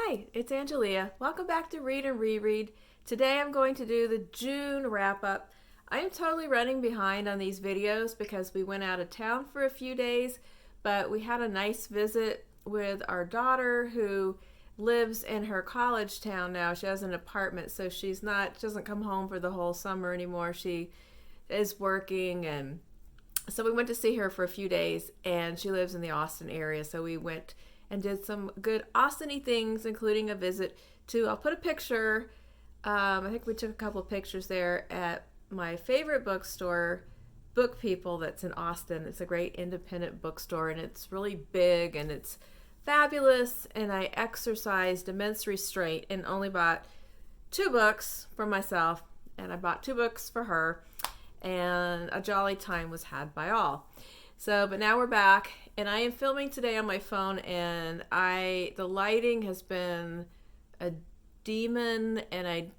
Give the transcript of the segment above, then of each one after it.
Hi, it's Angelia. Welcome back to Read and Reread. Today I'm going to do the June wrap-up. I am totally running behind on these videos because we went out of town for a few days, but we had a nice visit with our daughter who lives in her college town now. She has an apartment, so she doesn't come home for the whole summer anymore. She is working, and so we went to see her for a few days, and she lives in the Austin area, so we went and did some good Austin-y things, including a visit to, I'll put a picture, I think we took a couple of pictures there at my favorite bookstore, Book People, that's in Austin. It's a great independent bookstore, and it's really big, and it's fabulous, and I exercised immense restraint and only bought 2 books for myself, and I bought 2 books for her, and a jolly time was had by all. So, but now we're back, and I am filming today on my phone, and the lighting has been a demon, and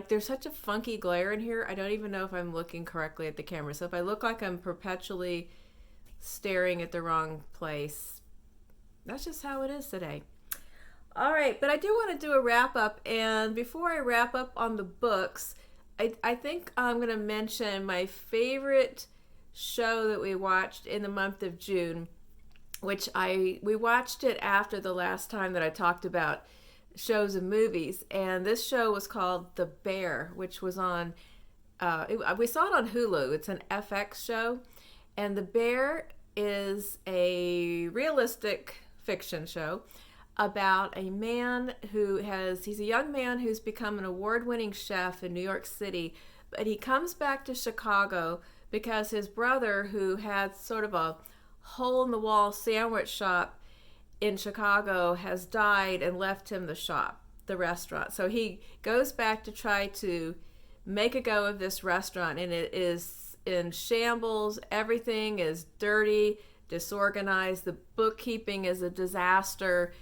there's such a funky glare in here. I don't even know if I'm looking correctly at the camera. So if I look like I'm perpetually staring at the wrong place, that's just how it is today. All right, but I do want to do a wrap up, and before I wrap up on the books, I think I'm going to mention my favorite show that we watched in the month of June, which we watched it after the last time that I talked about shows and movies, and this show was called The Bear, which was on we saw it on Hulu. It's an FX show, and The Bear is a realistic fiction show about a man he's a young man who's become an award-winning chef in New York City, but he comes back to Chicago because his brother, who had sort of a hole-in-the-wall sandwich shop in Chicago, has died and left him the restaurant. So he goes back to try to make a go of this restaurant, and it is in shambles. Everything is dirty, disorganized. The bookkeeping is a disaster.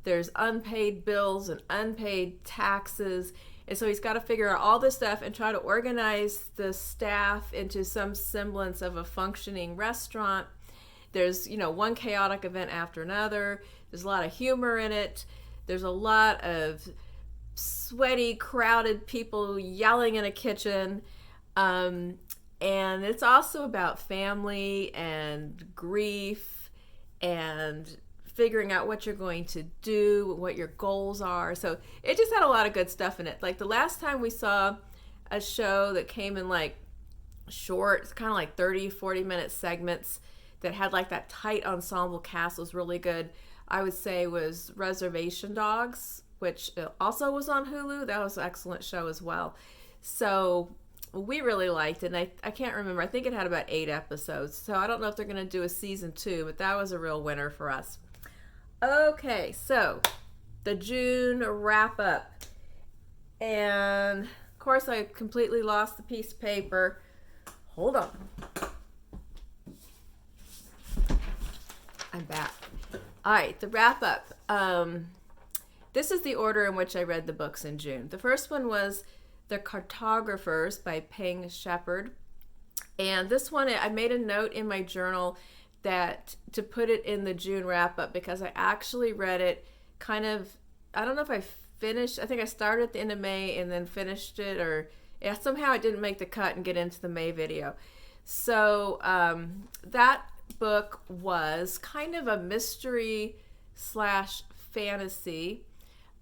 There's unpaid bills and unpaid taxes. And so he's got to figure out all this stuff and try to organize the staff into some semblance of a functioning restaurant. There's, one chaotic event after another. There's a lot of humor in it. There's a lot of sweaty, crowded people yelling in a kitchen. And it's also about family and grief and figuring out what you're going to do, what your goals are. So it just had a lot of good stuff in it. Like the last time we saw a show that came in like short, kind of like 30, 40-minute segments that had like that tight ensemble cast, was really good, I would say, was Reservation Dogs, which also was on Hulu. That was an excellent show as well. So we really liked it, and I can't remember. I think it had about 8 episodes. So I don't know if they're going to do a season 2, but that was a real winner for us. Okay, so the June wrap up. And of course I completely lost the piece of paper. Hold on. I'm back. All right, the wrap up. This is the order in which I read the books in June. The first one was The Cartographers by Peng Shepherd. And this one, I made a note in my journal that to put it in the June wrap up because I actually read it kind of, I don't know if I finished, I think I started at the end of May and then finished it, or somehow I didn't make the cut and get into the May video. So that book was kind of a mystery / fantasy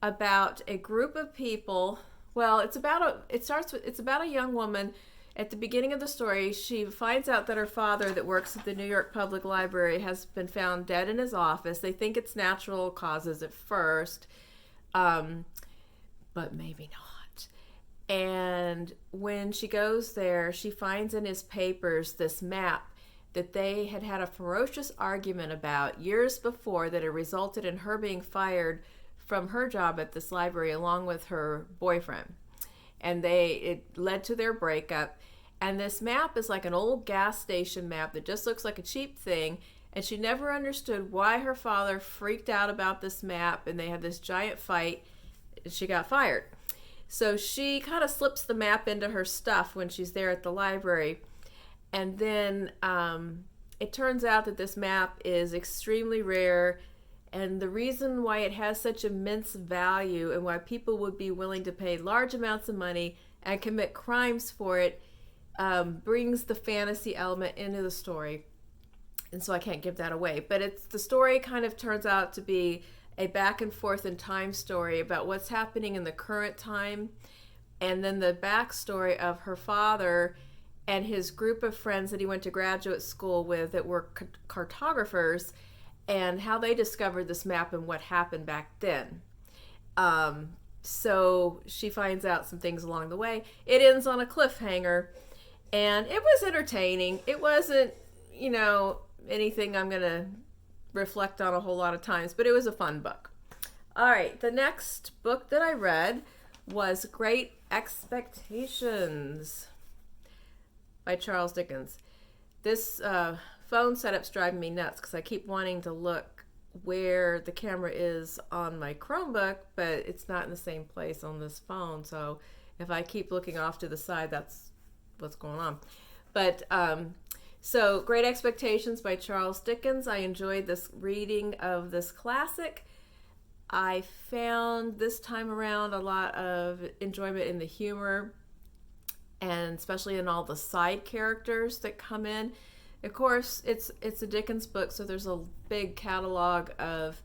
about a group of people. Well, it's about a young woman. At the beginning of the story, she finds out that her father, that works at the New York Public Library, has been found dead in his office. They think it's natural causes at first, but maybe not. And when she goes there, she finds in his papers this map that they had had a ferocious argument about years before that had resulted in her being fired from her job at this library along with her boyfriend. And it led to their breakup. And this map is like an old gas station map that just looks like a cheap thing. And she never understood why her father freaked out about this map, and they had this giant fight, and she got fired. So she kind of slips the map into her stuff when she's there at the library. And then it turns out that this map is extremely rare And the reason why it has such immense value and why people would be willing to pay large amounts of money and commit crimes for it brings the fantasy element into the story. And so I can't give that away. But the story kind of turns out to be a back and forth in time story about what's happening in the current time, and then the backstory of her father and his group of friends that he went to graduate school with that were cartographers, and how they discovered this map and what happened back then. So she finds out some things along the way. It ends on a cliffhanger, and it was entertaining. It wasn't, anything I'm going to reflect on a whole lot of times, but it was a fun book. All right, the next book that I read was Great Expectations by Charles Dickens. This phone setup's driving me nuts because I keep wanting to look where the camera is on my Chromebook, but it's not in the same place on this phone. So if I keep looking off to the side, that's what's going on. But so Great Expectations by Charles Dickens. I enjoyed this reading of this classic. I found this time around a lot of enjoyment in the humor, and especially in all the side characters that come in. Of course, it's a Dickens book, so there's a big catalog of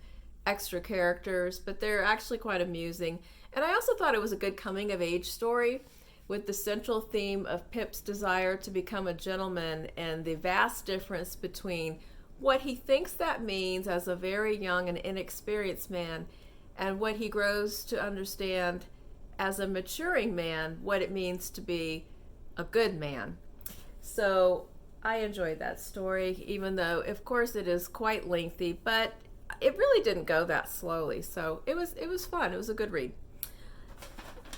extra characters, but they're actually quite amusing. And I also thought it was a good coming-of-age story with the central theme of Pip's desire to become a gentleman and the vast difference between what he thinks that means as a very young and inexperienced man and what he grows to understand as a maturing man, what it means to be a good man. So I enjoyed that story, even though, of course, it is quite lengthy, but it really didn't go that slowly. So it was fun. It was a good read.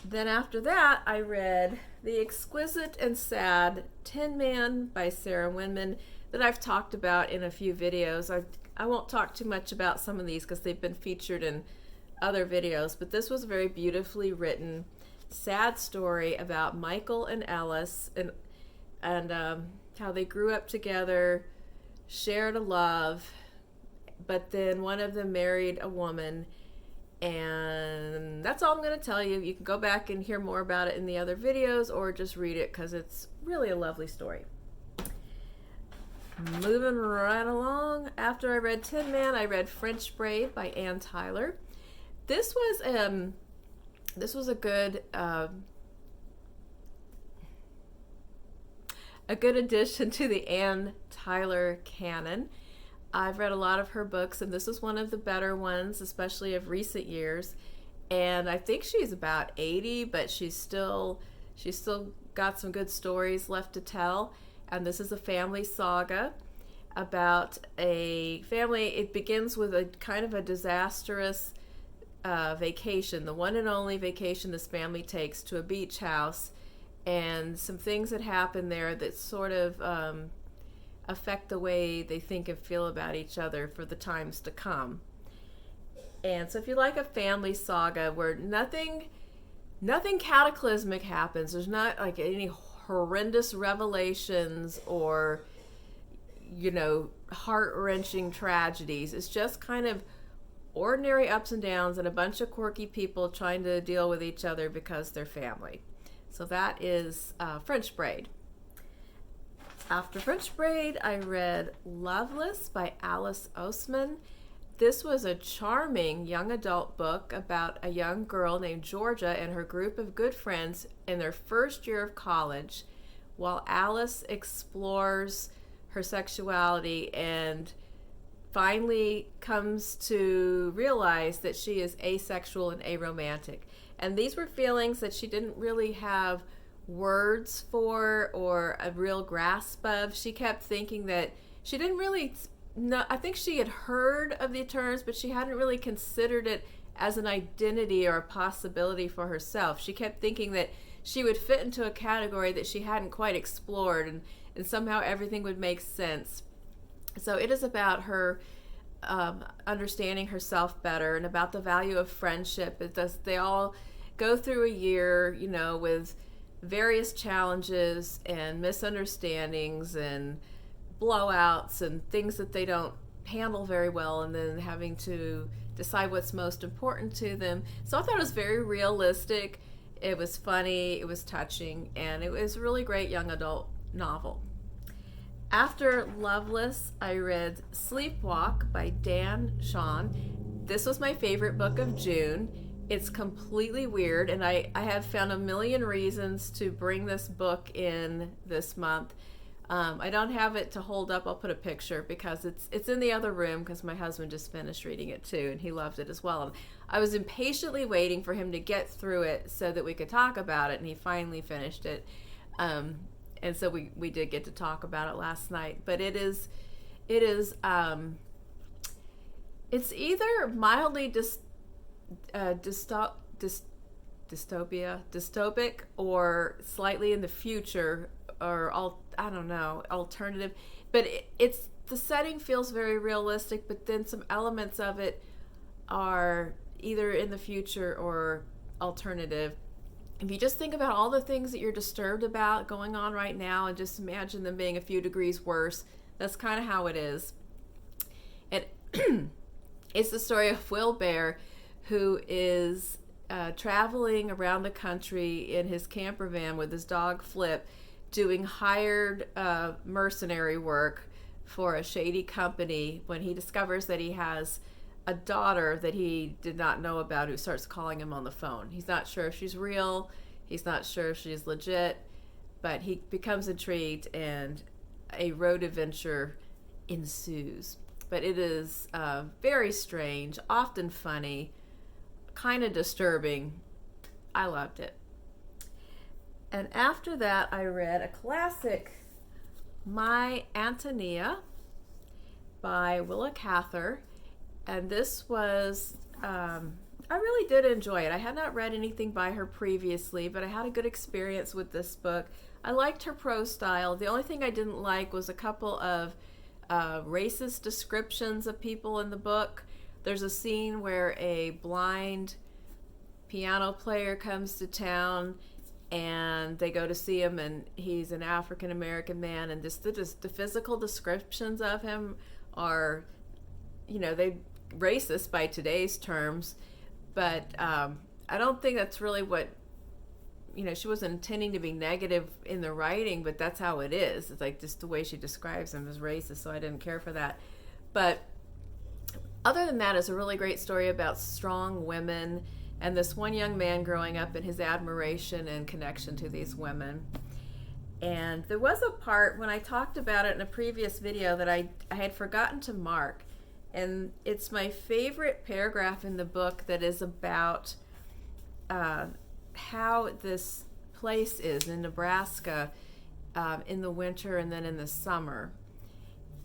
Then after that, I read The Exquisite and Sad Tin Man by Sarah Winman that I've talked about in a few videos. I won't talk too much about some of these because they've been featured in other videos, but this was a very beautifully written, sad story about Michael and Alice and how they grew up together, shared a love, but then one of them married a woman. And that's all I'm going to tell you. You can go back and hear more about it in the other videos or just read it because it's really a lovely story. Moving right along, after I read Tin Man, I read French Braid by Ann Tyler. This was a good addition to the Ann Tyler canon. I've read a lot of her books, and this is one of the better ones, especially of recent years. And I think she's about 80, but she's still got some good stories left to tell. And this is a family saga about a family. It begins with a kind of a disastrous vacation, the one and only vacation this family takes to a beach house, and some things that happen there that sort of affect the way they think and feel about each other for the times to come. And so if you like a family saga where nothing cataclysmic happens, there's not like any horrendous revelations or heart-wrenching tragedies. It's just kind of ordinary ups and downs and a bunch of quirky people trying to deal with each other because they're family. So that is French Braid. After French Braid, I read Loveless by Alice Oseman. This was a charming young adult book about a young girl named Georgia and her group of good friends in their first year of college, while Alice explores her sexuality and finally comes to realize that she is asexual and aromantic. And these were feelings that she didn't really have words for or a real grasp of. She kept thinking that she didn't really know. I think she had heard of the terms, but she hadn't really considered it as an identity or a possibility for herself. She kept thinking that she would fit into a category that she hadn't quite explored, and somehow everything would make sense. So it is about her understanding herself better and about the value of friendship. They all go through a year, with various challenges and misunderstandings and blowouts and things that they don't handle very well, and then having to decide what's most important to them. So I thought it was very realistic. It was funny, it was touching, and it was a really great young adult novel. After Loveless, I read Sleepwalk by Dan Chaon. This was my favorite book of June. It's completely weird, and I have found a million reasons to bring this book in this month. I don't have it to hold up. I'll put a picture because it's in the other room because my husband just finished reading it too, and he loved it as well. And I was impatiently waiting for him to get through it so that we could talk about it, and he finally finished it. And so we did get to talk about it last night. But it's either mildly dystopic, or slightly in the future, or I don't know, alternative. But it's the setting feels very realistic, but then some elements of it are either in the future or alternative. If you just think about all the things that you're disturbed about going on right now and just imagine them being a few degrees worse, that's kind of how it is. And it's the story of Will Bear, who is traveling around the country in his camper van with his dog Flip, doing hired mercenary work for a shady company, when he discovers that he has a daughter that he did not know about, who starts calling him on the phone. He's not sure if she's real, he's not sure if she's legit, but he becomes intrigued and a road adventure ensues. But it is very strange, often funny, kind of disturbing. I loved it. And after that, I read a classic, My Antonia by Willa Cather. And this was, I really did enjoy it. I had not read anything by her previously, but I had a good experience with this book. I liked her prose style. The only thing I didn't like was a couple of racist descriptions of people in the book. There's a scene where a blind piano player comes to town, and they go to see him, and he's an African-American man, and the physical descriptions of him are, they racist by today's terms, but I don't think that's really what, she wasn't intending to be negative in the writing, but that's how it is. It's like just the way she describes him is racist, so I didn't care for that. But other than that, it's a really great story about strong women and this one young man growing up and his admiration and connection to these women. And there was a part when I talked about it in a previous video that I had forgotten to mark. And it's my favorite paragraph in the book that is about how this place is in Nebraska in the winter and then in the summer.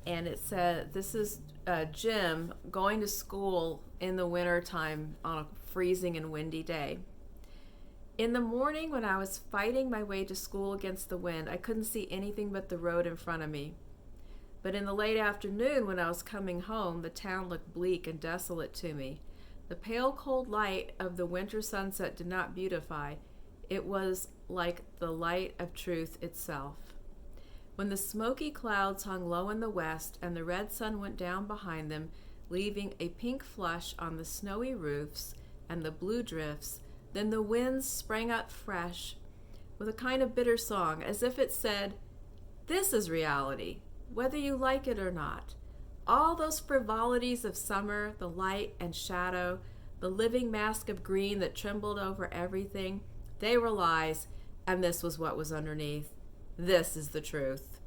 And it said, this is Jim going to school in the winter time on a freezing and windy day. In the morning when I was fighting my way to school against the wind, I couldn't see anything but the road in front of me. But in the late afternoon when I was coming home, the town looked bleak and desolate to me. The pale cold light of the winter sunset did not beautify. It was like the light of truth itself. When the smoky clouds hung low in the west and the red sun went down behind them, leaving a pink flush on the snowy roofs and the blue drifts, then the winds sprang up fresh with a kind of bitter song, as if it said, "This is reality, whether you like it or not. All those frivolities of summer, the light and shadow, the living mask of green that trembled over everything, they were lies, and this was what was underneath. This is the truth."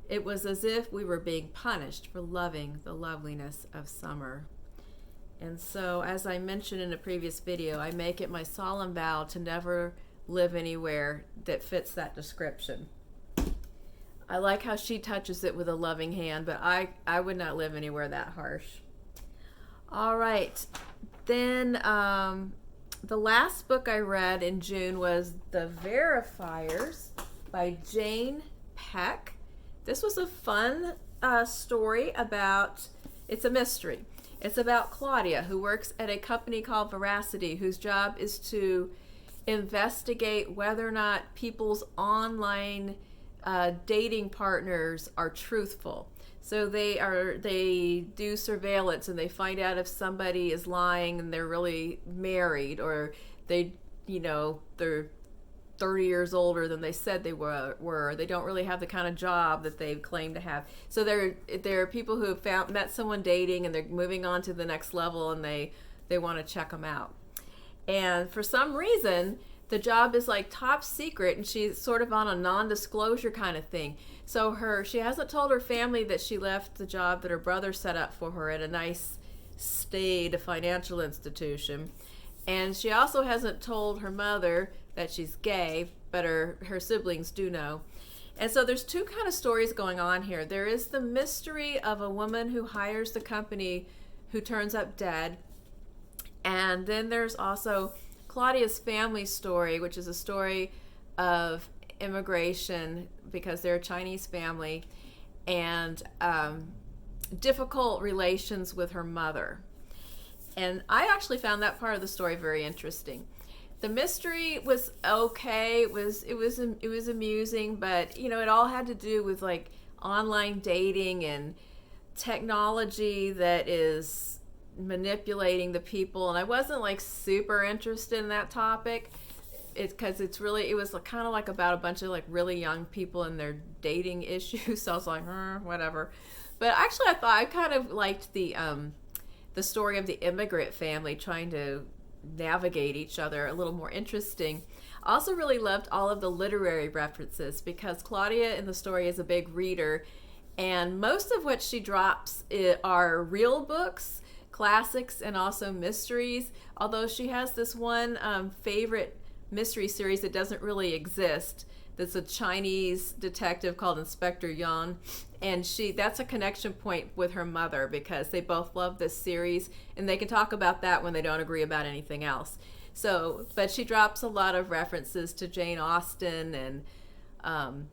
It was as if we were being punished for loving the loveliness of summer. And so, as I mentioned in a previous video, I make it my solemn vow to never live anywhere that fits that description. I like how she touches it with a loving hand, but I would not live anywhere that harsh. All right. Then the last book I read in June was The Verifiers by Jane Pek. This was a fun story about, it's a mystery. It's about Claudia, who works at a company called Veracity, whose job is to investigate whether or not people's online dating partners are truthful. So they do surveillance and they find out if somebody is lying and they're really married, or they're 30 years older than they said they were. They don't really have the kind of job that they claim to have. So there are people who have met someone dating and they're moving on to the next level, and they want to check them out. And for some reason, the job is like top secret, and she's sort of on a non-disclosure kind of thing. So she hasn't told her family that she left the job that her brother set up for her at a nice staid financial institution. And she also hasn't told her mother that she's gay, but her siblings do know. And so there's two kind of stories going on here. There is the mystery of a woman who hires the company who turns up dead. And then there's also Claudia's family story, which is a story of immigration because they're a Chinese family, and difficult relations with her mother. And I actually found that part of the story very interesting. The mystery was okay. It was amusing, but it all had to do with like online dating and technology that is manipulating the people, and I wasn't like super interested in that topic. It's because it was kind of like about a bunch of like really young people and their dating issues. So I was like, whatever. But actually, I kind of liked the story of the immigrant family trying to navigate each other a little more interesting. I also really loved all of the literary references because Claudia in the story is a big reader, and most of what she drops are real books, classics, and also mysteries, although she has this one favorite mystery series that doesn't really exist, that's a Chinese detective called Inspector Yan, and that's a connection point with her mother because they both love this series, and they can talk about that when they don't agree about anything else. So, but she drops a lot of references to Jane Austen and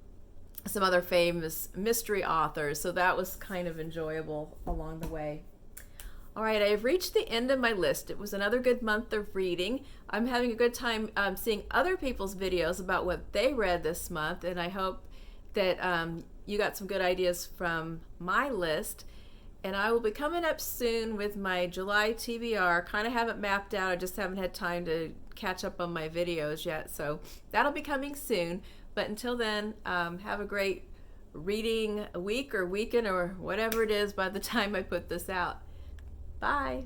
some other famous mystery authors, so that was kind of enjoyable along the way. All right, I have reached the end of my list. It was another good month of reading. I'm having a good time seeing other people's videos about what they read this month, and I hope that you got some good ideas from my list. And I will be coming up soon with my July TBR. Kind of haven't mapped out. I just haven't had time to catch up on my videos yet, so that'll be coming soon. But until then, have a great reading week or weekend or whatever it is by the time I put this out. Bye.